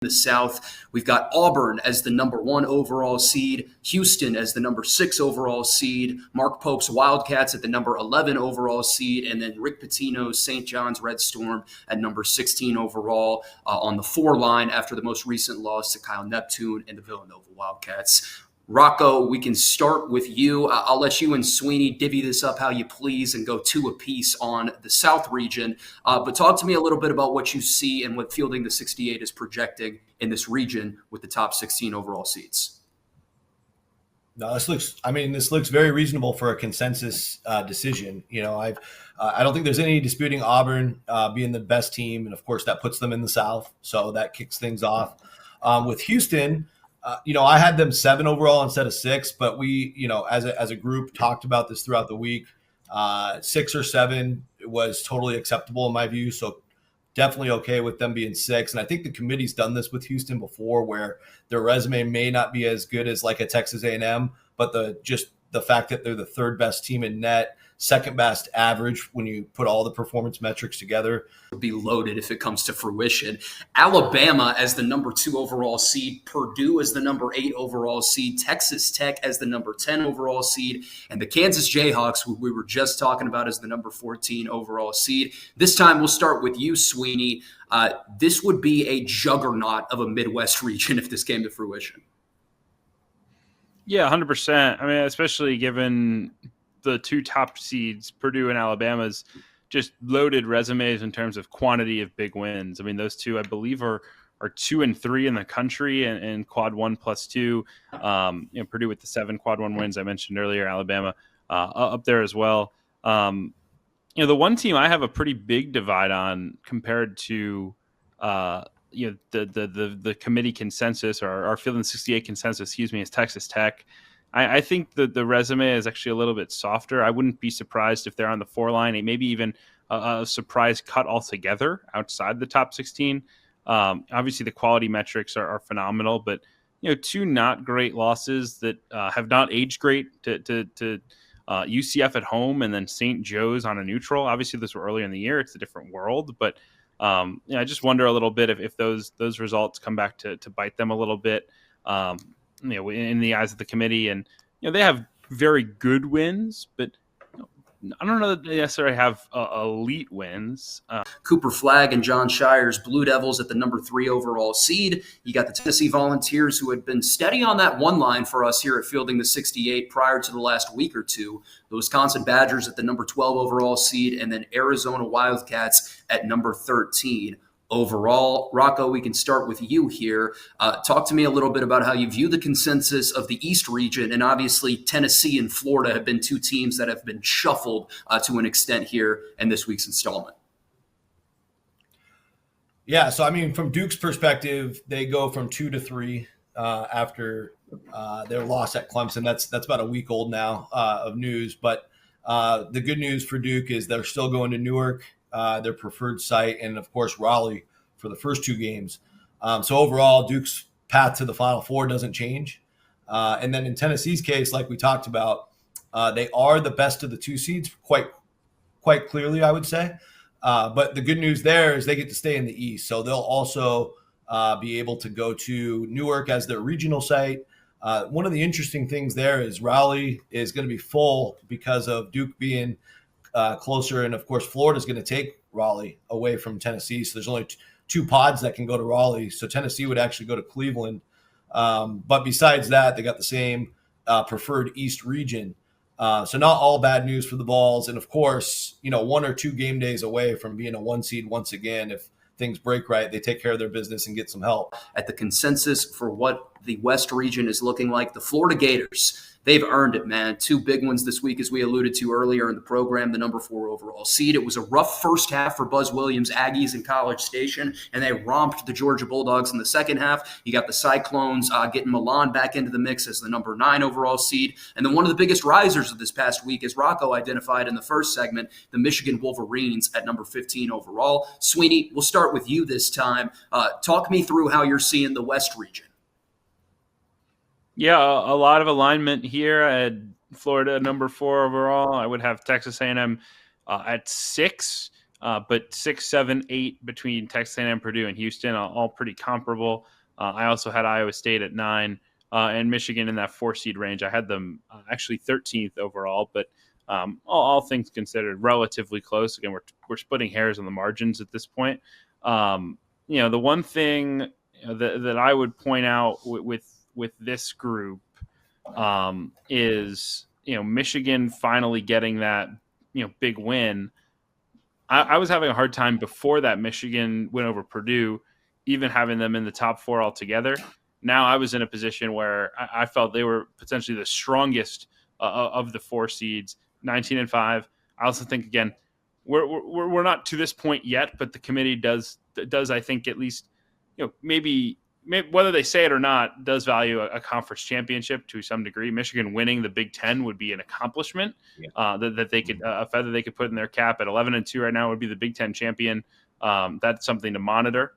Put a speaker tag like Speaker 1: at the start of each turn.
Speaker 1: the South, we've got Auburn as the number 1 overall seed, Houston as the number 6 overall seed, Mark Pope's Wildcats at the number 11 overall seed, and then Rick Pitino's St. John's Red Storm at number 16 overall on the 4 line after the most recent loss to Kyle Neptune and the Villanova Wildcats. Rocco, we can start with you. I'll let you and Sweeney divvy this up how you please and go 2 apiece on the South region. But talk to me a little bit about what you see and what Fielding the 68 is projecting in this region with the top 16 overall seeds.
Speaker 2: No, this looks very reasonable for a consensus decision. I don't think there's any disputing Auburn being the best team, and of course that puts them in the South, so that kicks things off. With Houston, I had them 7 overall instead of 6, but we, as a group talked about this throughout the week. 6 or 7 was totally acceptable in my view. So definitely okay with them being 6. And I think the committee's done this with Houston before where their resume may not be as good as like a Texas A&M, but the fact that they're the 3rd best team in net, 2nd best average when you put all the performance metrics together.
Speaker 1: Would be loaded if it comes to fruition. Alabama as the number 2 overall seed, Purdue as the number 8 overall seed, Texas Tech as the number 10 overall seed, and the Kansas Jayhawks, who we were just talking about, as the number 14 overall seed. This time we'll start with you, Sweeney. This would be a juggernaut of a Midwest region if this came to fruition.
Speaker 3: Yeah, 100%. I mean, especially given the 2 top seeds, Purdue and Alabama's just loaded resumes in terms of quantity of big wins. I mean, those 2, I believe, are 2 and 3 in the country and quad 1+2. Purdue with the 7 quad 1 wins I mentioned earlier, Alabama up there as well. The one team I have a pretty big divide on compared to the committee consensus, or our Fielding 68 consensus, is Texas Tech. I think that the resume is actually a little bit softer. I wouldn't be surprised if they're on the 4 line, and maybe even a surprise cut altogether outside the top 16. Obviously, the quality metrics are phenomenal, but 2 not great losses that have not aged great to UCF at home and then St. Joe's on a neutral. Obviously, those were earlier in the year; it's a different world, but I just wonder a little bit if those results come back to bite them a little bit. In the eyes of the committee, and they have very good wins, but I don't know that they necessarily have elite wins.
Speaker 1: Cooper Flagg and John Shire's Blue Devils at the number 3 overall seed. You got the Tennessee Volunteers, who had been steady on that 1 line for us here at Fielding the 68 prior to the last week or two. The Wisconsin Badgers at the number 12 overall seed, and then Arizona Wildcats at number 13. Overall, Rocco, we can start with you here. Talk to me a little bit about how you view the consensus of the East region. And obviously, Tennessee and Florida have been 2 teams that have been shuffled to an extent here in this week's installment.
Speaker 2: Yeah, so I mean, from Duke's perspective, they go from 2 to 3 after their loss at Clemson. That's about a week old now of news. But the good news for Duke is they're still going to Newark, their preferred site, and of course Raleigh for the first 2 games. So overall, Duke's path to the Final Four doesn't change. And then in Tennessee's case, like we talked about, they are the best of the 2 seeds quite clearly, I would say. But the good news there is they get to stay in the East. So they'll also be able to go to Newark as their regional site. One of the interesting things there is Raleigh is going to be full because of Duke being closer, and of course Florida is going to take Raleigh away from Tennessee, so there's only 2 pods that can go to Raleigh, so Tennessee would actually go to Cleveland, but besides that, they got the same preferred East region, so not all bad news for the Vols, and of course 1 or 2 game days away from being a 1 seed once again. If things break right, they take care of their business and get some help.
Speaker 1: At the consensus for what the West region is looking like, the Florida Gators, they've earned it, man. 2 big ones this week, as we alluded to earlier in the program, the number 4 overall seed. It was a rough first half for Buzz Williams' Aggies in College Station, and they romped the Georgia Bulldogs in the second half. You got the Cyclones getting Milan back into the mix as the number 9 overall seed. And then one of the biggest risers of this past week, as Rocco identified in the first segment, the Michigan Wolverines at number 15 overall. Sweeney, we'll start with you this time. Talk me through how you're seeing the West region.
Speaker 3: Yeah, a lot of alignment here. I had Florida number 4 overall. I would have Texas A&M at 6. But 6, 7, 8 between Texas A&M, Purdue, and Houston, all pretty comparable. I also had Iowa State at 9 and Michigan in that 4 seed range. I had them actually 13th overall, but all things considered, relatively close. Again, we're splitting hairs on the margins at this point. The one thing that I would point out with this group is Michigan finally getting that big win. I was having a hard time before that Michigan win over Purdue, even having them in the top 4 altogether. Now I was in a position where I felt they were potentially the strongest of the 4 seeds, 19-5. I also think, again, we're not to this point yet, but the committee does I think at least maybe whether they say it or not, does value a conference championship to some degree. Michigan winning the Big Ten would be an accomplishment that they could a feather they could put in their cap. At 11-2 right now would be the Big Ten champion. That's something to monitor.